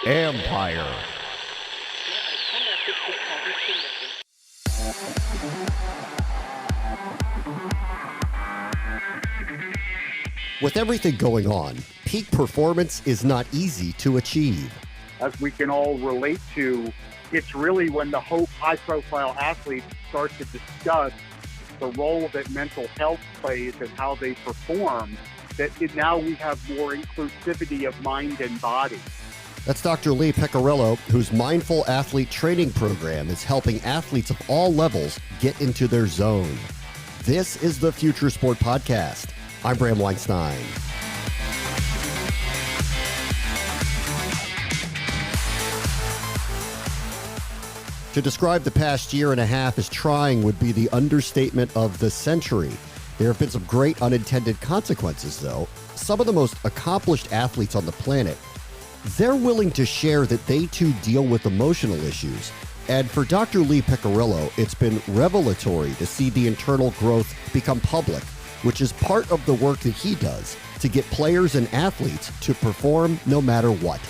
Empire. With everything going on, peak performance is not easy to achieve. As we can all relate to, it's really when the high-profile athletes start to discuss the role that mental health plays and how they perform, that now we have more inclusivity of mind and body. That's Dr. Lee Picariello, whose Mindful Athlete Training Program is helping athletes of all levels get into their zone. This is the Future Sport Podcast. I'm Bram Weinstein. To describe the past year and a half as trying would be the understatement of the century. There have been some great unintended consequences, though. Some of the most accomplished athletes on the planet, they're willing to share that they too deal with emotional issues. And for Dr. Lee Picariello, it's been revelatory to see the internal growth become public, which is part of the work that he does to get players and athletes to perform no matter what.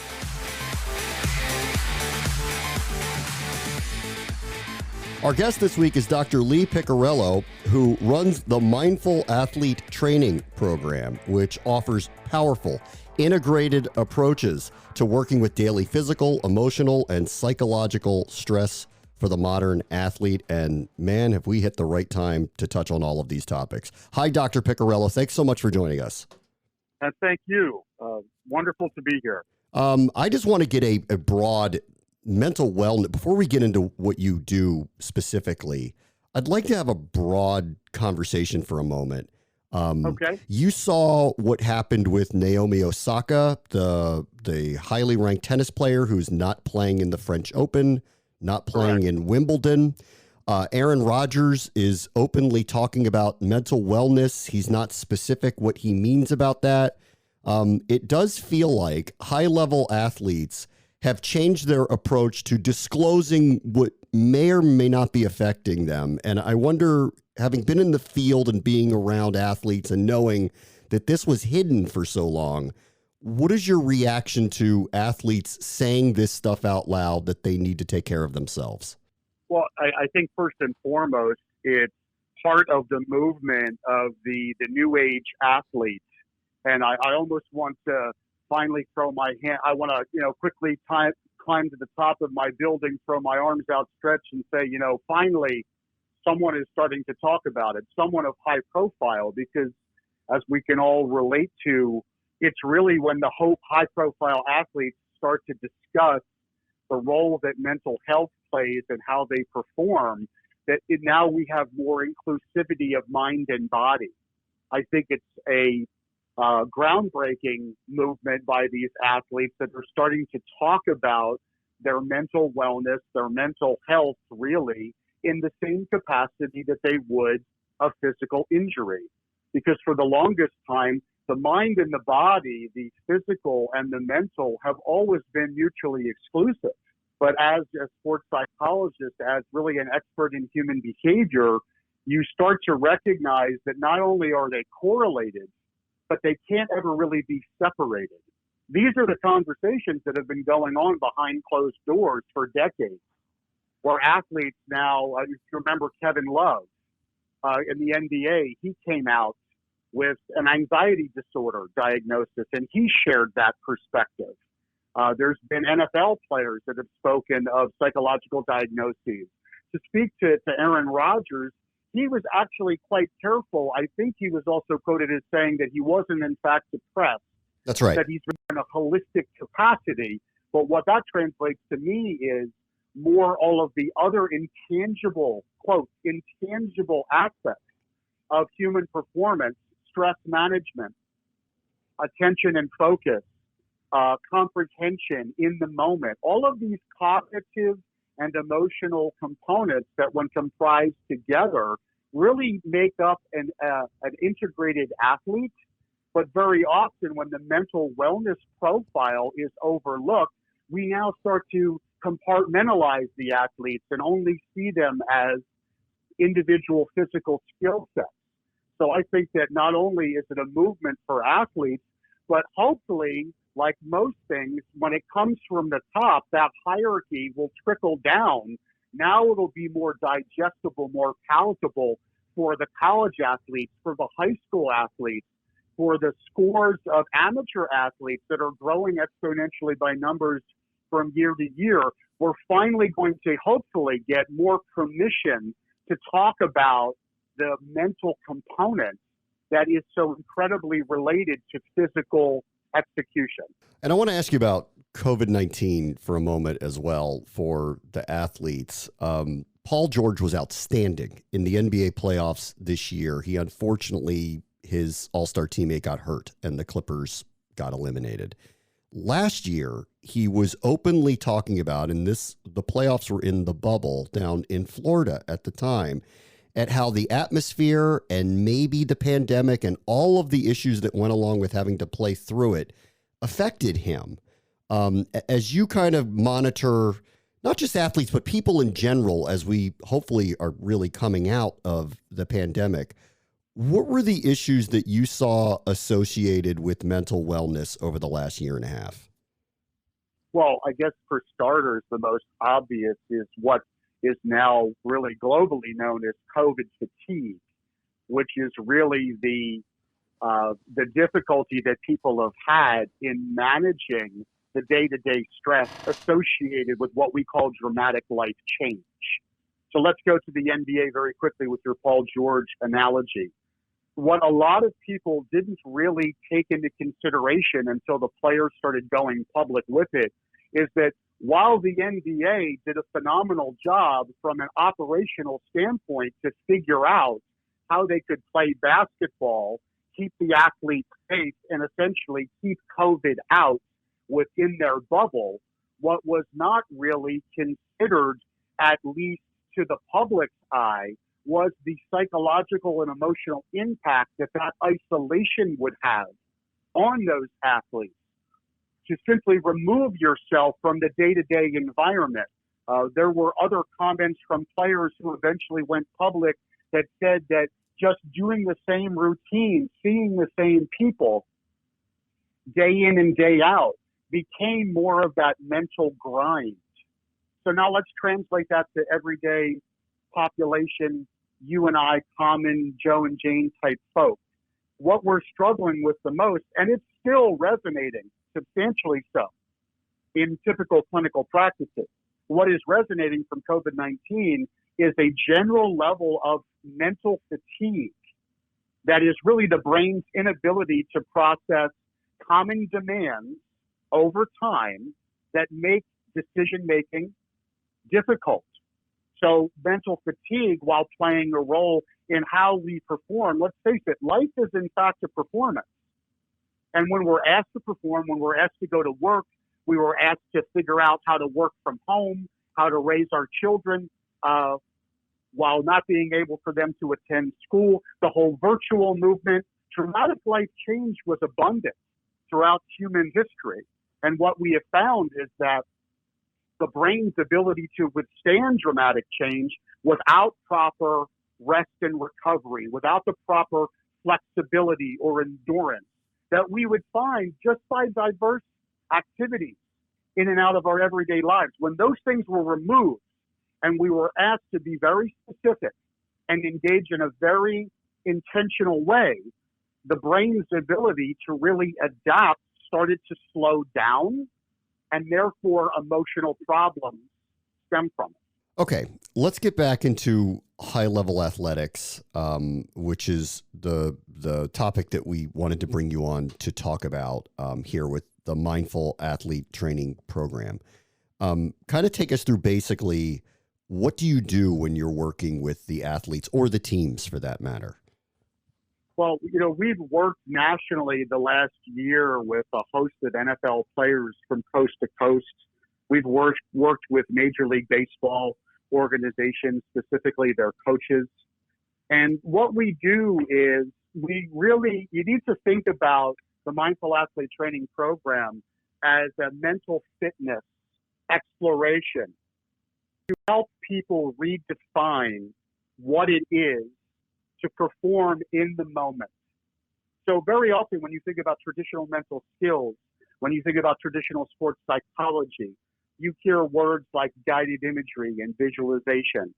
Our guest this week is Dr. Lee Picariello, who runs the Mindful Athlete Training Program, which offers powerful, integrated approaches to working with daily physical, emotional, and psychological stress for the modern athlete. And man, have we hit the right time to touch on all of these topics. Hi, Dr. Picariello. Thanks so much for joining us. And thank you. Wonderful to be here. I just want to get a broad mental wellness. Before we get into what you do specifically, I'd like to have a broad conversation for a moment. Okay. You saw what happened with Naomi Osaka, the highly ranked tennis player who's not playing in the French Open, not playing in Wimbledon. Aaron Rodgers is openly talking about mental wellness. He's not specific what he means about that. It does feel like high-level athletes have changed their approach to disclosing what may or may not be affecting them. And I wonder, having been in the field and being around athletes and knowing that this was hidden for so long, what is your reaction to athletes saying this stuff out loud that they need to take care of themselves? Well, I think first and foremost, it's part of the movement of the new age athlete. And I almost want to finally throw my hand. I want to, quickly climb to the top of my building, throw my arms outstretched and say, finally someone is starting to talk about it, someone of high profile, because as we can all relate to, it's really when the high profile athletes start to discuss the role that mental health plays and how they perform, that now we have more inclusivity of mind and body. I think it's a groundbreaking movement by these athletes that are starting to talk about their mental wellness, their mental health, really, in the same capacity that they would a physical injury. Because for the longest time, the mind and the body, the physical and the mental, have always been mutually exclusive. But as a sports psychologist, as really an expert in human behavior, you start to recognize that not only are they correlated, but they can't ever really be separated. These are the conversations that have been going on behind closed doors for decades, where athletes now, if you remember Kevin Love in the NBA, he came out with an anxiety disorder diagnosis, and he shared that perspective. There's been NFL players that have spoken of psychological diagnoses. To speak to Aaron Rodgers, he was actually quite careful. I think he was also quoted as saying that he wasn't, in fact, depressed. That's right. That he's in a holistic capacity. But what that translates to me is more all of the other intangible, quote, intangible aspects of human performance, stress management, attention and focus, comprehension in the moment. All of these cognitive and emotional components that, when comprised together, really make up an integrated athlete. But very often when the mental wellness profile is overlooked, we now start to compartmentalize the athletes and only see them as individual physical skill sets. So I think that not only is it a movement for athletes, but hopefully like most things, when it comes from the top, that hierarchy will trickle down. Now it'll be more digestible, more palatable for the college athletes, for the high school athletes, for the scores of amateur athletes that are growing exponentially by numbers from year to year. We're finally going to hopefully get more permission to talk about the mental component that is so incredibly related to physical execution. And I want to ask you about COVID-19 for a moment as well for the athletes. Paul George was outstanding in the NBA playoffs this year. He unfortunately, his all-star teammate got hurt and the Clippers got eliminated. Last year, he was openly talking about, and the playoffs were in the bubble down in Florida at the time, at how the atmosphere and maybe the pandemic and all of the issues that went along with having to play through it affected him. As you kind of monitor not just athletes, but people in general, as we hopefully are really coming out of the pandemic, what were the issues that you saw associated with mental wellness over the last year and a half? Well, I guess for starters, the most obvious is what is now really globally known as COVID fatigue, which is really the difficulty that people have had in managing the day-to-day stress associated with what we call dramatic life change. So let's go to the NBA very quickly with your Paul George analogy. What a lot of people didn't really take into consideration until the players started going public with it is that while the NBA did a phenomenal job from an operational standpoint to figure out how they could play basketball, keep the athletes safe, and essentially keep COVID out within their bubble, what was not really considered, at least to the public's eye, was the psychological and emotional impact that isolation would have on those athletes. To simply remove yourself from the day-to-day environment. There were other comments from players who eventually went public that said that just doing the same routine, seeing the same people day in and day out became more of that mental grind. So now let's translate that to everyday population, you and I, common Joe and Jane type folk. What we're struggling with the most, and it's still resonating, substantially so, in typical clinical practices. What is resonating from COVID-19 is a general level of mental fatigue that is really the brain's inability to process common demands over time that make decision-making difficult. So mental fatigue, while playing a role in how we perform, let's face it, life is in fact a performance. And when we're asked to perform, when we're asked to go to work, we were asked to figure out how to work from home, how to raise our children while not being able for them to attend school. The whole virtual movement, dramatic life change was abundant throughout human history. And what we have found is that the brain's ability to withstand dramatic change without proper rest and recovery, without the proper flexibility or endurance, that we would find just by diverse activities in and out of our everyday lives. When those things were removed and we were asked to be very specific and engage in a very intentional way, the brain's ability to really adapt started to slow down, and therefore emotional problems stem from it. Okay, let's get back into high-level athletics, which is the topic that we wanted to bring you on to talk about here with the Mindful Athlete Training Program. Kind of take us through basically what do you do when you're working with the athletes or the teams for that matter? Well, we've worked nationally the last year with a host of NFL players from coast to coast. We've worked with Major League Baseball organizations, specifically their coaches. And what we do is you need to think about the Mindful Athlete Training Program as a mental fitness exploration to help people redefine what it is to perform in the moment. So very often when you think about traditional mental skills, When you think about traditional sports psychology, you hear words like guided imagery and visualization.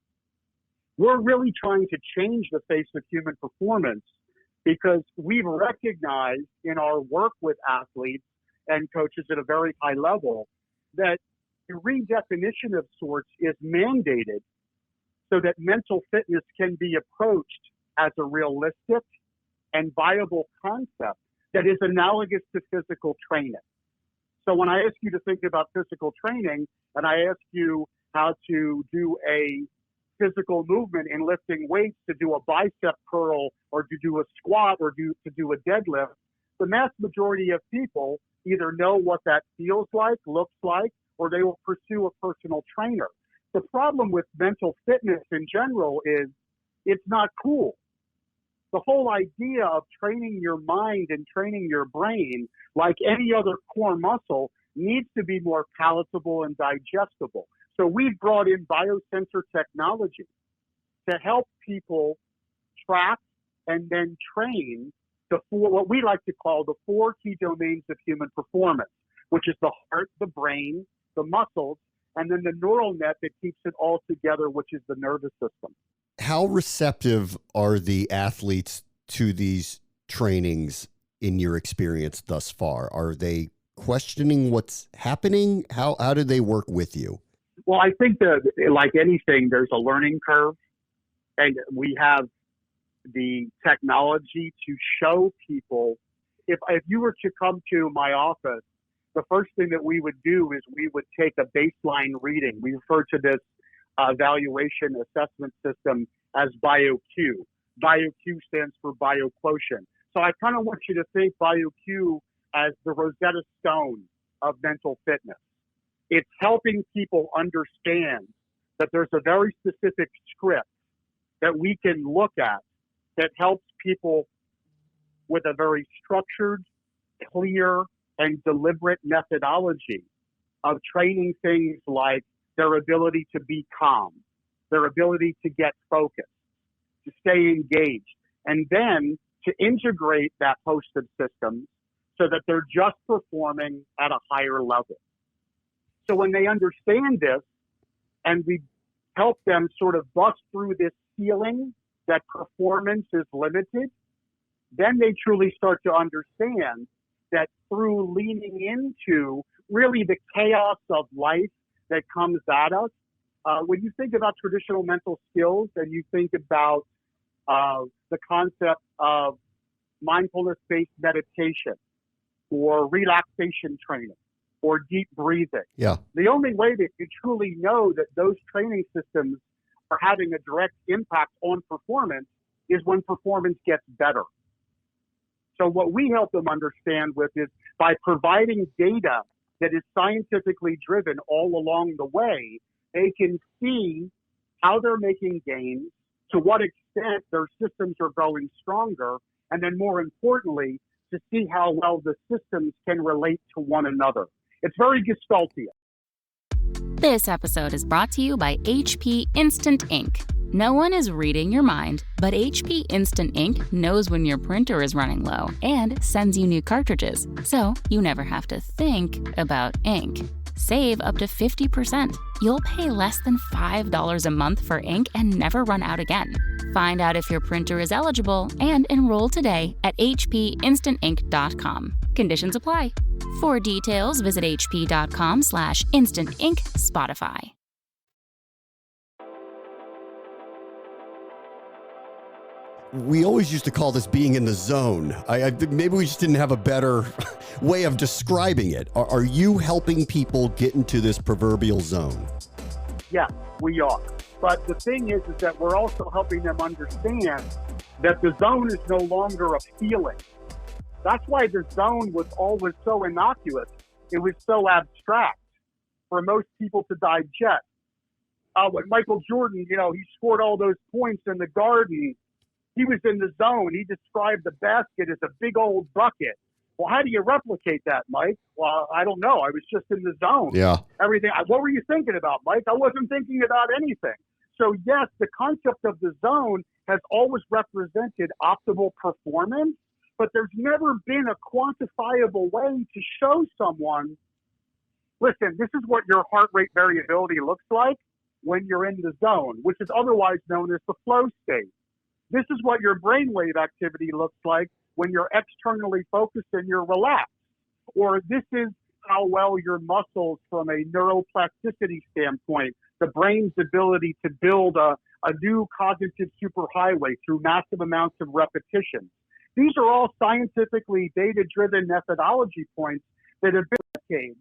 We're really trying to change the face of human performance because we've recognized in our work with athletes and coaches at a very high level that the redefinition of sorts is mandated so that mental fitness can be approached as a realistic and viable concept that is analogous to physical training. So when I ask you to think about physical training and I ask you how to do a physical movement in lifting weights, to do a bicep curl or to do a squat or to do a deadlift, the mass majority of people either know what that feels like, looks like, or they will pursue a personal trainer. The problem with mental fitness in general is it's not cool. The whole idea of training your mind and training your brain, like any other core muscle, needs to be more palatable and digestible. So we've brought in biosensor technology to help people track and then train what we like to call the 4 key domains of human performance, which is the heart, the brain, the muscles, and then the neural net that keeps it all together, which is the nervous system. How receptive are the athletes to these trainings in your experience thus far? Are they questioning what's happening? How do they work with you? Well, I think that, like anything, there's a learning curve, and we have the technology to show people. If you were to come to my office, the first thing that we would do is we would take a baseline reading. We refer to this evaluation assessment system as BioQ. BioQ stands for bioquotient. So I kind of want you to think BioQ as the Rosetta Stone of mental fitness. It's helping people understand that there's a very specific script that we can look at that helps people with a very structured, clear, and deliberate methodology of training things like their ability to be calm, their ability to get focused, to stay engaged, and then to integrate that host of systems so that they're just performing at a higher level. So when they understand this and we help them sort of bust through this ceiling that performance is limited, then they truly start to understand that through leaning into really the chaos of life that comes at us, when you think about traditional mental skills and you think about the concept of mindfulness-based meditation or relaxation training or deep breathing, the only way that you truly know that those training systems are having a direct impact on performance is when performance gets better. So what we help them understand with is by providing data that is scientifically driven all along the way, they can see how they're making gains, to what extent their systems are growing stronger, and then more importantly, to see how well the systems can relate to one another. It's very Gestaltian. This episode is brought to you by HP Instant Ink. No one is reading your mind, but HP Instant Ink knows when your printer is running low and sends you new cartridges, so you never have to think about ink. Save up to 50%. You'll pay less than $5 a month for ink and never run out again. Find out if your printer is eligible and enroll today at hpinstantink.com. Conditions apply. For details, visit hp.com/instantink Spotify. We always used to call this being in the zone. Maybe we just didn't have a better way of describing it. Are you helping people get into this proverbial zone? Yeah, we are. But the thing is that we're also helping them understand that the zone is no longer a feeling. That's why the zone was always so innocuous. It was so abstract for most people to digest. When Michael Jordan, he scored all those points in the Garden, he was in the zone. He described the basket as a big old bucket. Well, how do you replicate that, Mike? Well, I don't know. I was just in the zone. Yeah. Everything. What were you thinking about, Mike? I wasn't thinking about anything. So yes, the concept of the zone has always represented optimal performance, but there's never been a quantifiable way to show someone, listen, this is what your heart rate variability looks like when you're in the zone, which is otherwise known as the flow state. This is what your brainwave activity looks like when you're externally focused and you're relaxed. Or this is how well your muscles, from a neuroplasticity standpoint, the brain's ability to build a new cognitive superhighway through massive amounts of repetition. These are all scientifically data-driven methodology points that have been decades.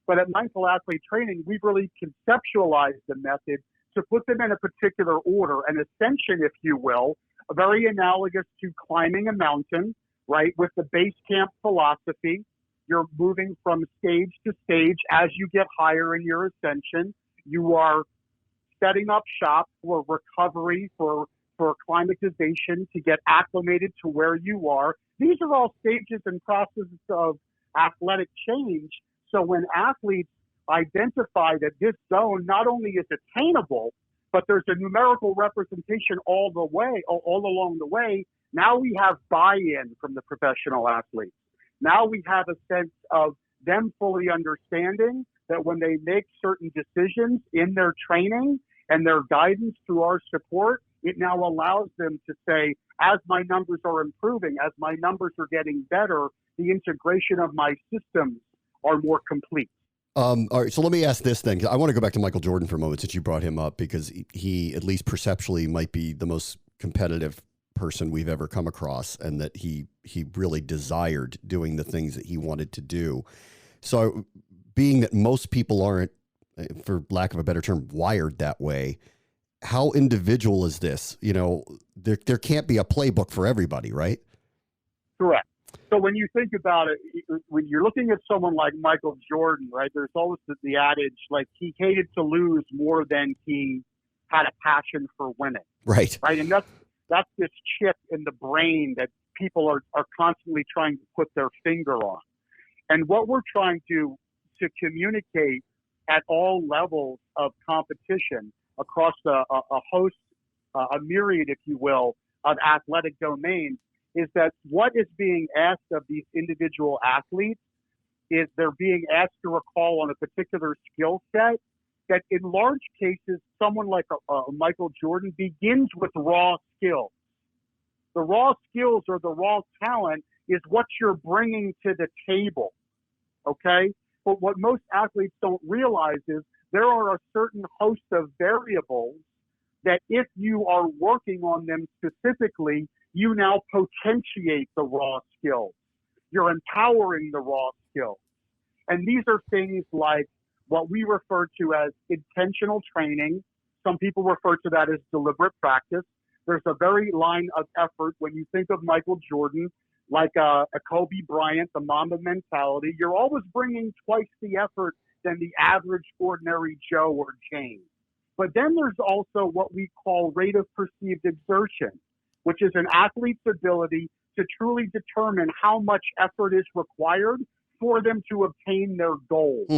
But at Mindful Athlete Training, we've really conceptualized the method to put them in a particular order, an ascension, if you will, very analogous to climbing a mountain, right? With the base camp philosophy, you're moving from stage to stage as you get higher in your ascension. You are setting up shop for recovery, for acclimatization, to get acclimated to where you are. These are all stages and processes of athletic change. So when athletes identify that this zone not only is attainable, but there's a numerical representation all along the way, now we have buy-in from the professional athletes. Now we have a sense of them fully understanding that when they make certain decisions in their training and their guidance through our support, it now allows them to say, as my numbers are improving, as my numbers are getting better, the integration of my systems are more complete. All right, so let me ask this then. I want to go back to Michael Jordan for a moment since you brought him up, because he, at least perceptually, might be the most competitive person we've ever come across, and that he really desired doing the things that he wanted to do. So being that most people aren't, for lack of a better term, wired that way, how individual is this? You know, there can't be a playbook for everybody, right? Correct. So when you think about it, when you're looking at someone like Michael Jordan, right, there's always the adage, like, he hated to lose more than he had a passion for winning. Right. Right. And that's this chip in the brain that people are constantly trying to put their finger on. And what we're trying to communicate at all levels of competition across a host, a myriad, if you will, of athletic domains, is that what is being asked of these individual athletes is they're being asked to recall on a particular skill set that in large cases, someone like Michael Jordan begins with raw skills. The raw skills or the raw talent is what you're bringing to the table, okay? But what most athletes don't realize is there are a certain host of variables that if you are working on them specifically, you now potentiate the raw skills. You're empowering the raw skills. And these are things like what we refer to as intentional training. Some people refer to that as deliberate practice. There's a very line of effort when you think of Michael Jordan, like a Kobe Bryant, the Mamba mentality. You're always bringing twice the effort than the average ordinary Joe or Jane. But then there's also what we call rate of perceived exertion, which is an athlete's ability to truly determine how much effort is required for them to obtain their goals.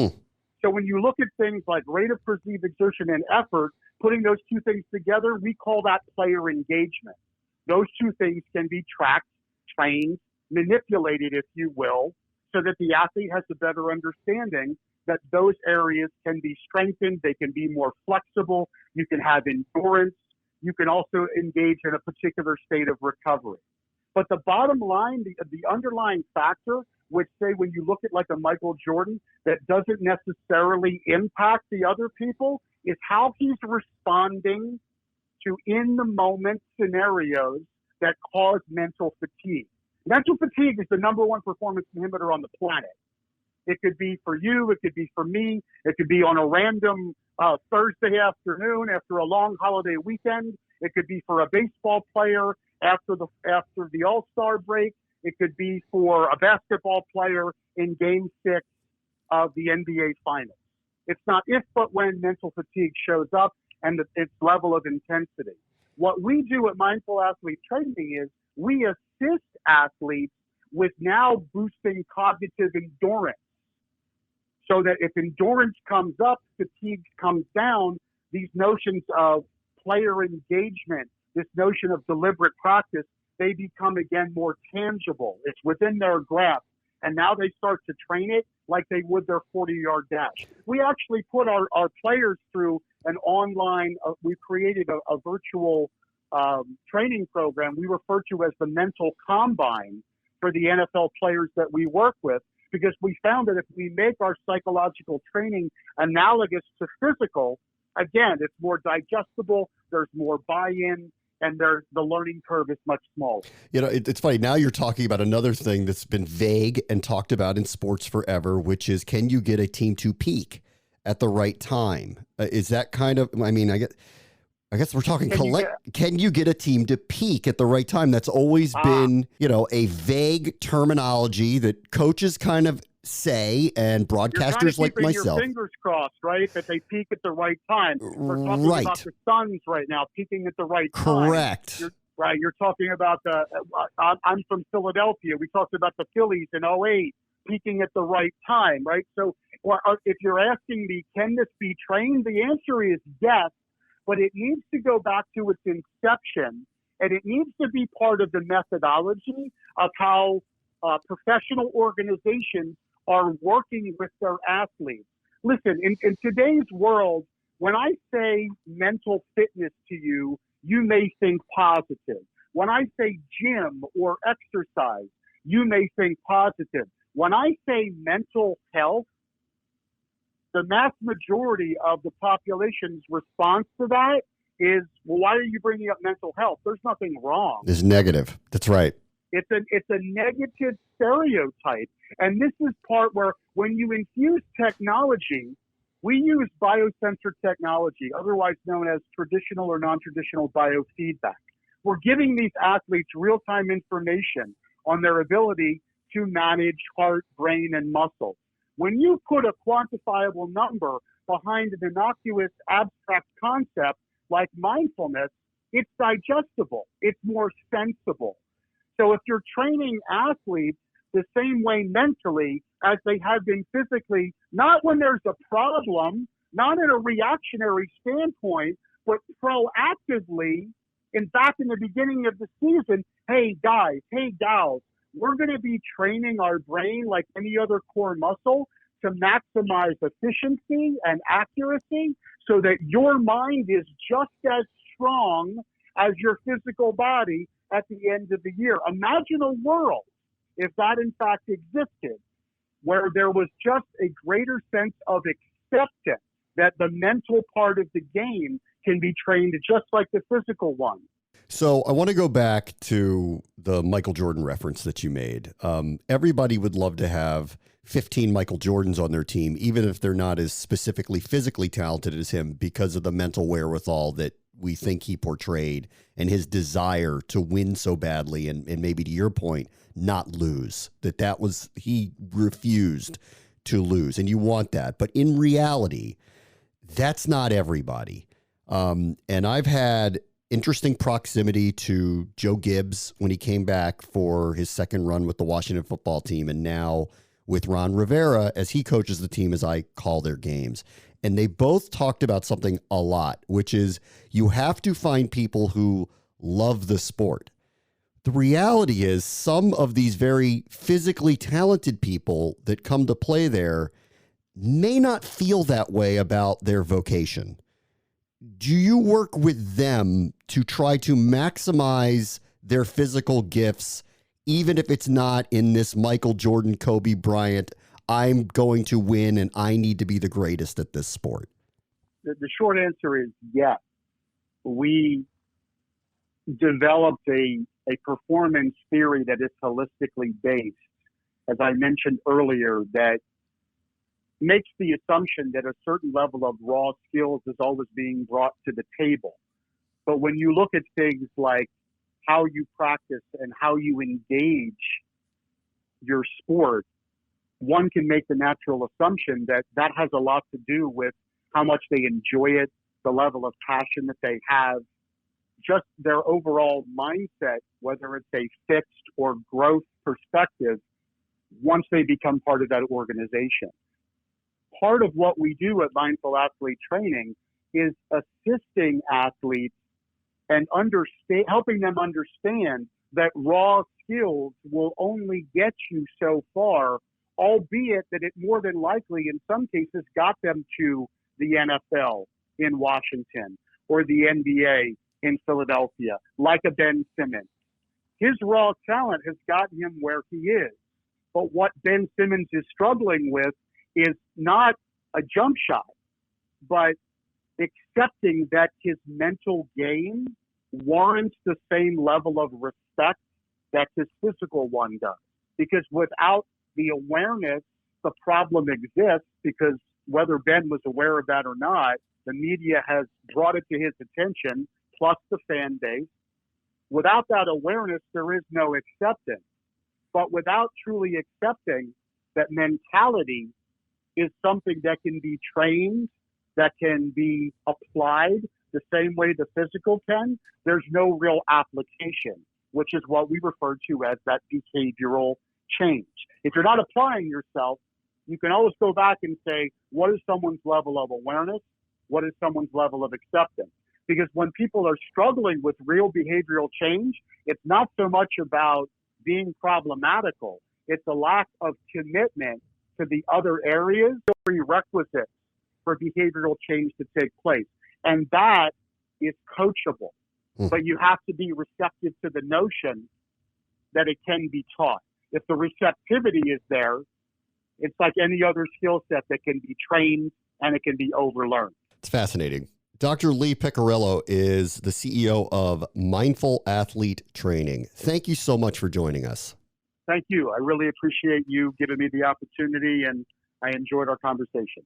So when you look at things like rate of perceived exertion and effort, putting those two things together, we call that player engagement. Those two things can be tracked, trained, manipulated, if you will, so that the athlete has a better understanding that those areas can be strengthened, they can be more flexible, you can have endurance, you can also engage in a particular state of recovery. But the bottom line, the underlying factor, which say when you look at like a Michael Jordan, that doesn't necessarily impact the other people, is how he's responding to in-the-moment scenarios that cause mental fatigue. Mental fatigue is the number one performance inhibitor on the planet. It could be for you, it could be for me, it could be on a random Thursday afternoon after a long holiday weekend. It could be for a baseball player after the All-Star break. It could be for a basketball player in Game 6 of the NBA Finals. It's not if but when mental fatigue shows up and its level of intensity. What we do at Mindful Athlete Training is we assist athletes with now boosting cognitive endurance, so that if endurance comes up, fatigue comes down, these notions of player engagement, this notion of deliberate practice they become, again, more tangible. It's within their grasp. And now they start to train it like they would their 40-yard dash. We actually put our players through an online, we created a virtual training program we refer to as the mental combine for the NFL players that we work with, because we found that if we make our psychological training analogous to physical, again, it's more digestible, there's more buy-in, and the learning curve is much smaller. It's funny. Now you're talking about another thing that's been vague and talked about in sports forever, which is, can you get a team to peak at the right time? Is that kind of, I guess we're talking can you get a team to peak at the right time? That's always been, a vague terminology that coaches kind of say, and broadcasters like myself. Your fingers crossed, right? That they peak at the right time. We're talking about the Suns right now, peaking at the right time. Correct. You're talking about I'm from Philadelphia. We talked about the Phillies in 2008, peaking at the right time, right? So if you're asking me, can this be trained? The answer is yes, but it needs to go back to its inception, and it needs to be part of the methodology of how professional organizations are working with their athletes. Listen, in today's world, when I say mental fitness to you, you may think positive. When I say gym or exercise, you may think positive. When I say mental health, the mass majority of the population's response to that is, well, why are you bringing up mental health? There's nothing wrong. It's negative. That's right. It's a negative stereotype. And this is part where when you infuse technology, we use biosensor technology, otherwise known as traditional or non-traditional biofeedback. We're giving these athletes real-time information on their ability to manage heart, brain, and muscle. When you put a quantifiable number behind an innocuous abstract concept like mindfulness, it's digestible. It's more sensible. So if you're training athletes the same way mentally as they have been physically, not when there's a problem, not in a reactionary standpoint, but proactively, in fact, in the beginning of the season, hey, guys, hey, gals, we're going to be training our brain like any other core muscle to maximize efficiency and accuracy so that your mind is just as strong as your physical body at the end of the year. Imagine a world, if that in fact existed, where there was just a greater sense of acceptance that the mental part of the game can be trained just like the physical one. So I want to go back to the Michael Jordan reference that you made. Everybody would love to have 15 Michael Jordans on their team, even if they're not as specifically physically talented as him, because of the mental wherewithal that we think he portrayed and his desire to win so badly, and maybe to your point, not lose. He refused to lose, and you want that. But in reality, that's not everybody. And I've had interesting proximity to Joe Gibbs when he came back for his second run with the Washington football team, and now with Ron Rivera as he coaches the team as I call their games. And they both talked about something a lot, which is you have to find people who love the sport. The reality is some of these very physically talented people that come to play there may not feel that way about their vocation. Do you work with them to try to maximize their physical gifts, even if it's not in this Michael Jordan, Kobe Bryant, I'm going to win and I need to be the greatest at this sport? The short answer is yes. We developed a performance theory that is holistically based, as I mentioned earlier, that makes the assumption that a certain level of raw skills is always being brought to the table. But when you look at things like how you practice and how you engage your sport, one can make the natural assumption that that has a lot to do with how much they enjoy it, the level of passion that they have, just their overall mindset, whether it's a fixed or growth perspective, once they become part of that organization. Part of what we do at Mindful Athlete Training is assisting athletes and helping them understand that raw skills will only get you so far, albeit that it more than likely in some cases got them to the NFL in Washington or the NBA in Philadelphia, like a Ben Simmons. His raw talent has gotten him where he is. But what Ben Simmons is struggling with is not a jump shot, but accepting that his mental game warrants the same level of respect that his physical one does. Because without the awareness, the problem exists, because whether Ben was aware of that or not, the media has brought it to his attention, plus the fan base. Without that awareness, there is no acceptance. But without truly accepting that mentality is something that can be trained, that can be applied the same way the physical can, there's no real application, which is what we refer to as that behavioral change. If you're not applying yourself, you can always go back and say, what is someone's level of awareness? What is someone's level of acceptance? Because when people are struggling with real behavioral change, it's not so much about being problematical. It's a lack of commitment to the other areas, prerequisites for behavioral change to take place. And that is coachable. But you have to be receptive to the notion that it can be taught. If the receptivity is there, it's like any other skill set that can be trained and it can be overlearned. It's fascinating. Dr. Lee Picariello is the CEO of Mindful Athlete Training. Thank you so much for joining us. Thank you. I really appreciate you giving me the opportunity, and I enjoyed our conversation.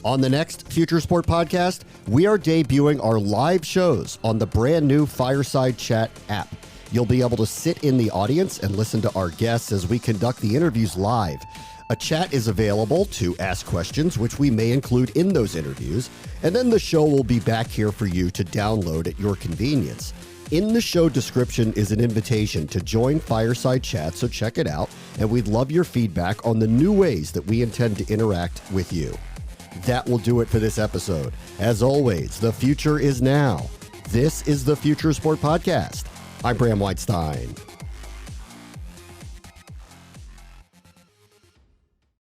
On the next Future Sport podcast, we are debuting our live shows on the brand new Fireside Chat app. You'll be able to sit in the audience and listen to our guests as we conduct the interviews live. A chat is available to ask questions, which we may include in those interviews, and then the show will be back here for you to download at your convenience. In the show description is an invitation to join Fireside Chat, so check it out, and we'd love your feedback on the new ways that we intend to interact with you. That will do it for this episode. As always, the future is now. This is the Future Sport Podcast. I'm Bram Weinstein.